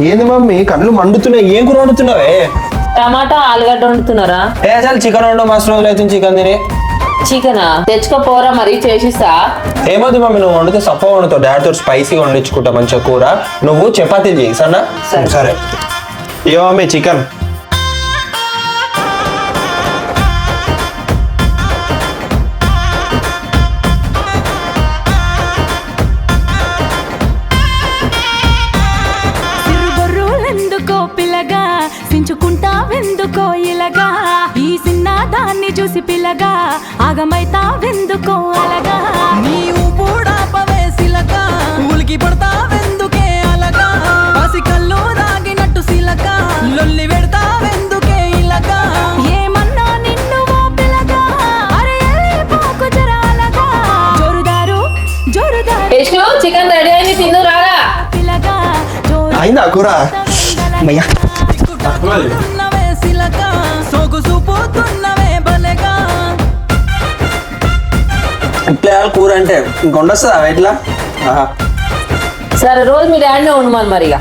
ఏంది మమ్మీ కళ్ళు మండుతున్నాయి? ఏం కూర వండుతున్నావే? టమాటా ఆలుగడ్డ వండుతున్నారా? అసలు చికెన్ వండు, మస్తు రోజులు అవుతుంది చికెన్ తిని. చికెనా తెచ్చుకోపోరా, మరి చేసిస్తా. ఏమవుతుంది మమ్మీ, నువ్వు వండితే సప్ప వండుతావు, డాడీతో స్పైసీగా వండించుకుంటా మంచిగా కూర. నువ్వు చపాతీలు చేయి సన్నా. సరే ఇయో మమ్మీ చికెన్. సించుకుంటా వెందుకో ఇలాగా, ఈ చిన్న దాన్ని చూసి పిల్లగా ఆగమైతా వెందుకో అలగా. నీవు కూడా పవేసిలగా ఉలికి పడతా వెందుకే అలగా, పసి కళ్ళు రాగినట్టు సిలక లొల్లి పెడతా వెందుకే ఇలాగా. ఏమన్నా నిన్ను ఓ పిల్లగా, అరే పోకు జరాలగా. జోరుదారు జోరుదారు చికెన్ రెడీ అయింది, తిందు రారా. పిల్లగా అయిందా కూర? అమ్మయ్యా ఇట్లా కూర అంటే ఇంకొండొస్తుందా ఎట్లా? సరే రోజు మీ డాడీనే ఉండమని మరిగా.